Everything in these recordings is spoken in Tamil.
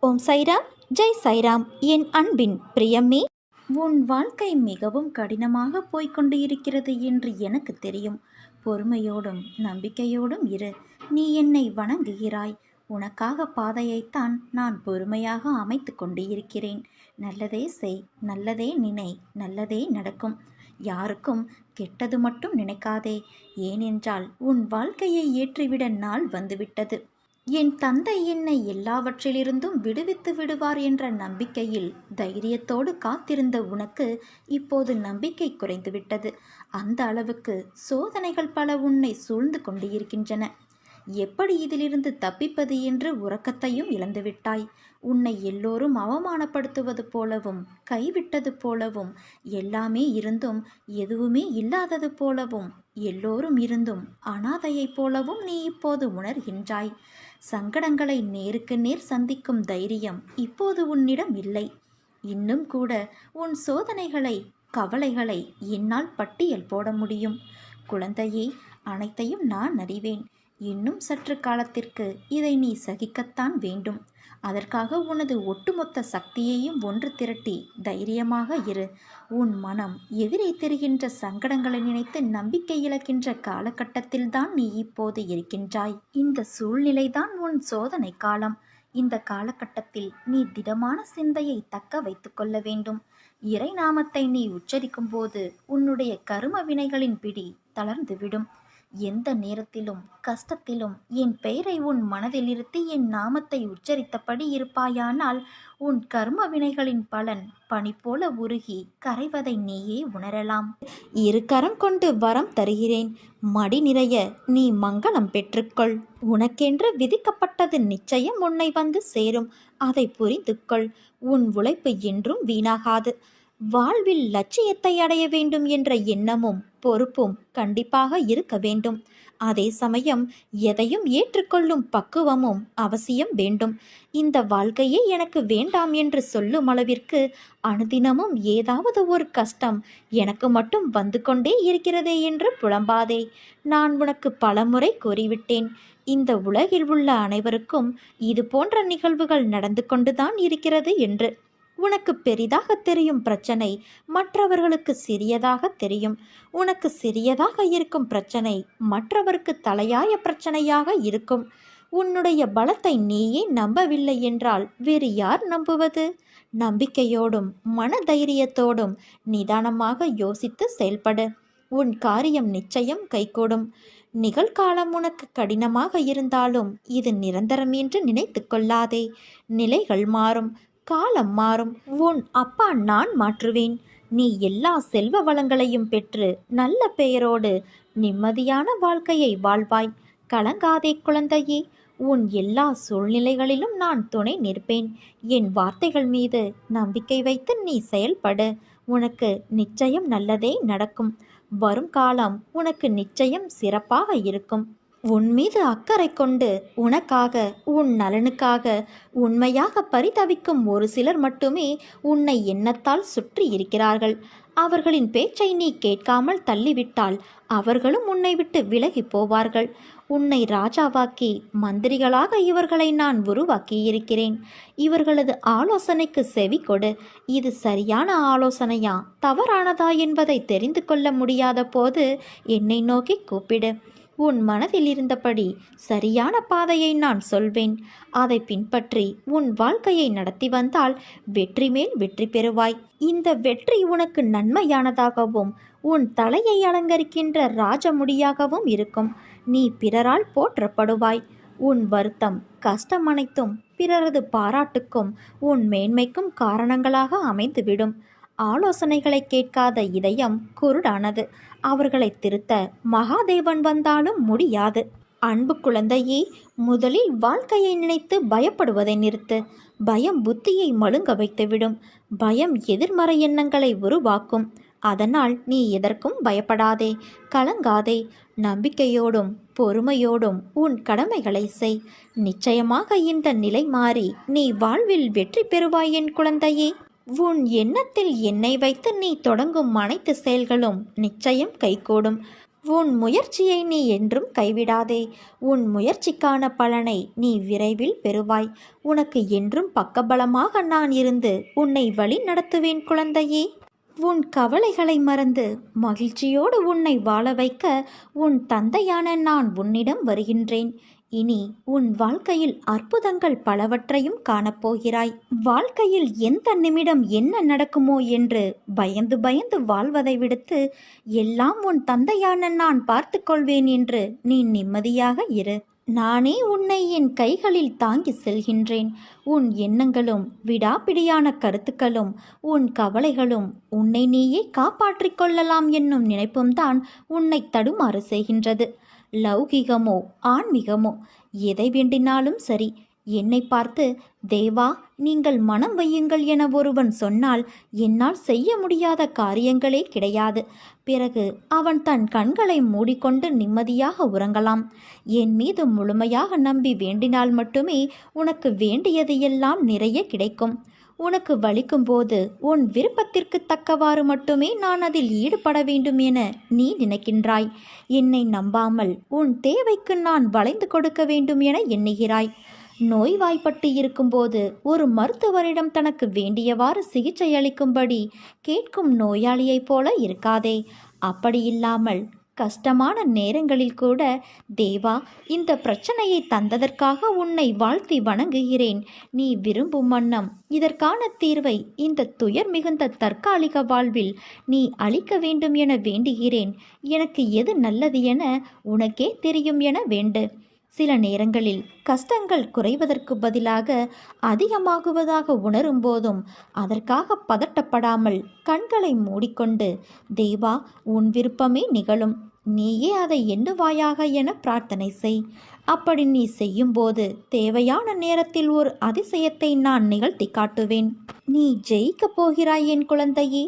ஓம் சைராம், ஜெய் சைராம். என் அன்பின் பிரியமே, உன் வாழ்க்கை மிகவும் கடினமாக போய்கொண்டு இருக்கிறது என்று எனக்கு தெரியும். பொறுமையோடும் நம்பிக்கையோடும் இரு. நீ என்னை வணங்குகிறாய். உனக்காக பாதையைத்தான் நான் பொறுமையாக அமைத்து கொண்டு இருக்கிறேன். நல்லதே செய், நல்லதே நினை, நல்லதே நடக்கும். யாருக்கும் கெட்டது மட்டும் நினைக்காதே. ஏனென்றால் உன் வாழ்க்கையை ஏற்றிவிட நாள் வந்துவிட்டது. என் தந்தை என்னை எல்லாவற்றிலிருந்தும் விடுவித்து விடுவார் என்ற நம்பிக்கையில் தைரியத்தோடு காத்திருந்த உனக்கு இப்போது நம்பிக்கை குறைந்துவிட்டது. அந்த அளவுக்கு சோதனைகள் பல உன்னை சூழ்ந்து கொண்டு இருக்கின்றன. எப்படி இதிலிருந்து தப்பிப்பது என்று உறக்கத்தையும் இழந்துவிட்டாய். உன்னை எல்லோரும் அவமானப்படுத்துவது போலவும், கைவிட்டது போலவும், எல்லாமே இருந்தும் எதுவுமே இல்லாதது போலவும், எல்லோரும் இருந்தும் அனாதையைப் போலவும் நீ இப்போது உணர்கின்றாய். சங்கடங்களை நேருக்கு நேர் சந்திக்கும் தைரியம் இப்போது உன்னிடம் இல்லை. இன்னும் கூட உன் சோதனைகளை, கவலைகளை என்னால் பட்டியல் போட முடியும். குழந்தையே, அனைத்தையும் நான் அறிவேன். இன்னும் சற்று காலத்திற்கு இதை நீ சகிக்கத்தான் வேண்டும். அதற்காக உனது ஒட்டுமொத்த சக்தியையும் ஒன்று திரட்டி தைரியமாக இரு. உன் மனம் எதிரே தெரிகின்ற சங்கடங்களை நினைத்து நம்பிக்கை இழக்கின்ற காலகட்டத்தில்தான் நீ இப்போது இருக்கின்றாய். இந்த சூழ்நிலைதான் உன் சோதனை காலம். இந்த காலகட்டத்தில் நீ திடமான சிந்தையை தக்க வைத்து கொள்ள வேண்டும். இறை நாமத்தை நீ உச்சரிக்கும் போது உன்னுடைய கரும வினைகளின் பிடி தளர்ந்துவிடும். எந்த நேரத்திலும் கஷ்டத்திலும் என் பெயரை உன் மனதில் இருத்தி என் நாமத்தை உச்சரித்தபடி இருப்பாயானால் உன் கர்ம வினைகளின் பலன் பனி போல உருகி கரைவதை நீயே உணரலாம். இரு கரம் கொண்டு வரம் தருகிறேன். மடி நிறைய நீ மங்களம் பெற்றுக்கொள். உனக்கென்று விதிக்கப்பட்டது நிச்சயம் உன்னை வந்து சேரும். அதை புரிந்து கொள். உன் உழைப்பு என்றும் வீணாகாது. வாழ்வில் லட்சியத்தை அடைய வேண்டும் என்ற எண்ணமும் பொறுப்பும் கண்டிப்பாக இருக்க வேண்டும். அதே சமயம் எதையும் ஏற்றுக்கொள்ளும் பக்குவமும் அவசியம் வேண்டும். இந்த வாழ்க்கையே எனக்கு வேண்டாம் என்று சொல்லும் அளவிற்கு அனுதினமும் ஏதாவது ஒரு கஷ்டம் எனக்கு மட்டும் வந்து கொண்டே இருக்கிறதே என்று புலம்பாதே. நான் உனக்கு பலமுறை கூறிவிட்டேன். இந்த உலகில் உள்ள அனைவருக்கும் இது போன்ற நிகழ்வுகள் நடந்து கொண்டுதான் இருக்கிறது என்று. உனக்கு பெரிதாக தெரியும் பிரச்சனை மற்றவர்களுக்கு சிறியதாக தெரியும். உனக்கு சிறியதாக இருக்கும் பிரச்சனை மற்றவருக்கு தலையாய பிரச்சனையாக இருக்கும். உன்னுடைய பலத்தை நீயே நம்பவில்லை என்றால் வேறு யார் நம்புவது? நம்பிக்கையோடும் மன தைரியத்தோடும் நிதானமாக யோசித்து செயல்படு. உன் காரியம் நிச்சயம் கைகூடும். நிகழ்காலம் உனக்கு கடினமாக இருந்தாலும் இது நிரந்தரம் என்று நினைத்து கொள்ளாதே. நிலைகள் மாறும், காலம் மாறும். உன் அப்பா நான் மாற்றுவேன். நீ எல்லா செல்வ வளங்களையும் பெற்று நல்ல பெயரோடு நிம்மதியான வாழ்க்கையை வாழ்வாய். கலங்காதே குழந்தையே. உன் எல்லா சூழ்நிலைகளிலும் நான் துணை நிற்பேன். என் வார்த்தைகள் மீது நம்பிக்கை வைத்து நீ செயல்படு. உனக்கு நிச்சயம் நல்லதே நடக்கும். வரும் காலம் உனக்கு நிச்சயம் சிறப்பாக இருக்கும். உன் மீது அக்கறை கொண்டு உனக்காக, உன் நலனுக்காக உண்மையாக பரிதவிக்கும் ஒரு சிலர் மட்டுமே உன்னை எண்ணத்தால் சுற்றி இருக்கிறார்கள். அவர்களின் பேச்சை நீ கேட்காமல் தள்ளிவிட்டால் அவர்களும் உன்னை விட்டு விலகி போவார்கள். உன்னை ராஜாவாக்கி மந்திரிகளாக இவர்களை நான் உருவாக்கியிருக்கிறேன். இவர்களது ஆலோசனைக்கு செவி கொடு. இது சரியான ஆலோசனையா தவறானதா என்பதை தெரிந்து கொள்ள முடியாத போது என்னை நோக்கி கூப்பிடு. உன் மனதில் இருந்தபடி சரியான பாதையை நான் சொல்வேன். அதை பின்பற்றி உன் வாழ்க்கையை நடத்தி வந்தால் வெற்றி மேல் வெற்றி பெறுவாய். இந்த வெற்றி உனக்கு நன்மையானதாகவும் உன் தலையை அலங்கரிக்கின்ற ராஜமுடியாகவும் இருக்கும். நீ பிறரால் போற்றப்படுவாய். உன் வருத்தம், கஷ்டம் அனைத்தும் பிறரது பாராட்டுக்கும் உன் மேன்மைக்கும் காரணங்களாக அமைந்துவிடும். ஆலோசனைகளை கேட்காத இதயம் குருடானது. அவர்களை திருத்த மகாதேவன் வந்தாலும் முடியாது. அன்பு குழந்தையே, முதலில் வாழ்க்கையை நினைத்து பயப்படுவதை நிறுத்து. பயம் புத்தியை மழுங்க வைத்துவிடும். பயம் எதிர்மறை எண்ணங்களை உருவாக்கும். அதனால் நீ எதற்கும் பயப்படாதே, கலங்காதே. நம்பிக்கையோடும் பொறுமையோடும் உன் கடமைகளை செய். நிச்சயமாக இந்த நிலை மாறி நீ வாழ்வில் வெற்றி பெறுவாய் என் குழந்தையே. உன் எண்ணத்தில் என்னை வைத்து நீ தொடங்கும் அனைத்து செயல்களும் நிச்சயம் கைகூடும். உன் முயற்சியை நீ என்றும் கைவிடாதே. உன் முயற்சிக்கான பலனை நீ விரைவில் பெறுவாய். உனக்கு என்றும் பக்கபலமாக நான் இருந்து உன்னை வழி நடத்துவேன் குழந்தையே. உன் கவலைகளை மறந்து மகிழ்ச்சியோடு உன்னை வாழ வைக்க உன் தந்தையான நான் உன்னிடம் வருகின்றேன். இனி உன் வாழ்க்கையில் அற்புதங்கள் பலவற்றையும் காணப்போகிறாய். வாழ்க்கையில் எந்த நிமிடம் என்ன நடக்குமோ என்று பயந்து பயந்து வாழ்வதை விடுத்து எல்லாம் உன் தந்தையான நான் பார்த்து கொள்வேன் என்று நீ நிம்மதியாக இரு. நானே உன்னை என் கைகளில் தாங்கி செல்கின்றேன். உன் எண்ணங்களும் விடாப்பிடியான கருத்துக்களும் உன் கவலைகளும் உன்னை நீயே காப்பாற்றிக் கொள்ளலாம் என்னும் நினைப்பும்தான் உன்னை தடுமாறு செய்கின்றது. லௌகிகமோ ஆன்மீகமோ எதை வேண்டினாலும் சரி, என்னை பார்த்து தேவா நீங்கள் மனம் வையுங்கள் என ஒருவன் சொன்னால் என்னால் செய்ய முடியாத காரியங்களே கிடையாது. பிறகு அவன் தன் கண்களை மூடிக்கொண்டு நிம்மதியாக உறங்கலாம். என் மீது முழுமையாக நம்பி வேண்டினால் மட்டுமே உனக்கு வேண்டியது எல்லாம் நிறைய கிடைக்கும். உனக்கு வலிக்கும்போது உன் விருப்பத்திற்கு தக்கவாறு மட்டுமே நான் அதில் ஈடுபட வேண்டும் என நீ நினைக்கின்றாய். என்னை நம்பாமல் உன் தேவைக்கு நான் வளைந்து கொடுக்க வேண்டும் என எண்ணுகிறாய். நோய்வாய்ப்பட்டு இருக்கும்போது ஒரு மருத்துவரிடம் தனக்கு வேண்டியவாறு சிகிச்சை அளிக்கும்படி கேட்கும் நோயாளியைப் போல இருக்காதே. அப்படியில்லாமல் கஷ்டமான நேரங்களில் கூட தேவா இந்த பிரச்சனையை தந்ததற்காக உன்னை வாழ்த்தி வணங்குகிறேன். நீ விரும்பும் வண்ணம் இதற்கான தீர்வை இந்த துயர் மிகுந்த தற்காலிக வாழ்வில் நீ அளிக்க வேண்டும் என வேண்டுகிறேன். எனக்கு எது நல்லது என உனக்கே தெரியும் என வேண்டு. சில நேரங்களில் கஷ்டங்கள் குறைவதற்கு பதிலாக அதிகமாகுவதாக உணரும் போதும் அதற்காக பதட்டப்படாமல் கண்களை மூடிக்கொண்டு தேவா உன் விருப்பமே நிகழும், நீயே அதை எண்ணுவாயாக என பிரார்த்தனை செய். அப்படி நீ செய்யும்போது தேவையான நேரத்தில் ஒரு அதிசயத்தை நான் நிகழ்த்தி காட்டுவேன். நீ ஜெயிக்கப் போகிறாய் என் குழந்தையே.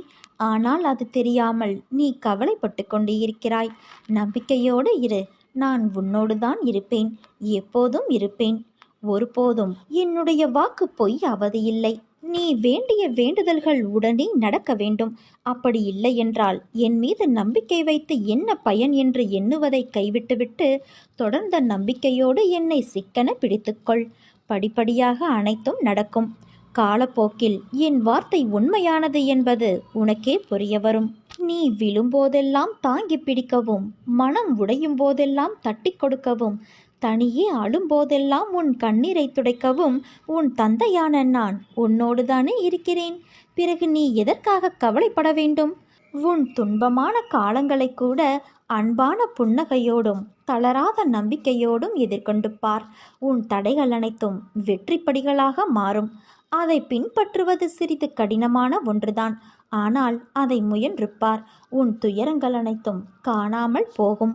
ஆனால் அது தெரியாமல் நீ கவலைப்பட்டு கொண்டு இருக்கிறாய். நம்பிக்கையோடு இரு. நான் உன்னோடுதான் இருப்பேன், எப்போதும் இருப்பேன். ஒருபோதும் என்னுடைய வாக்கு பொய் ஆவது இல்லை. நீ வேண்டிய வேண்டுதல்கள் உடனே நடக்க வேண்டும். அப்படி இல்லை என்றால் என் மீது நம்பிக்கை வைத்து என்ன பயன் என்று எண்ணுவதை கைவிட்டுவிட்டு தொடர்ந்த நம்பிக்கையோடு என்னை சிக்கன பிடித்துக்கொள். படிப்படியாக அனைத்தும் நடக்கும். காலப்போக்கில் என் வார்த்தை உண்மையானது என்பது உனக்கே புரிய வரும். நீ விழும்போதெல்லாம் தாங்கி பிடிக்கவும், மனம் உடையும் போதெல்லாம் தட்டி கொடுக்கவும், தனியே அழும்போதெல்லாம் உன் கண்ணீரை துடைக்கவும் உன் தந்தையான நான் உன்னோடுதானே இருக்கிறேன். பிறகு நீ எதற்காக கவலைப்பட வேண்டும்? உன் துன்பமான காலங்களை கூட அன்பான புன்னகையோடும் தளராத நம்பிக்கையோடும் எதிர்கொண்டு பார். உன் தடைகள் அனைத்தும் வெற்றிப்படிகளாக மாறும். அதை பின்பற்றுவது சிறிது கடினமான ஒன்றுதான். ஆனால் அதை முயன்று பார். உன் துயரங்கள் அனைத்தும் காணாமல் போகும்.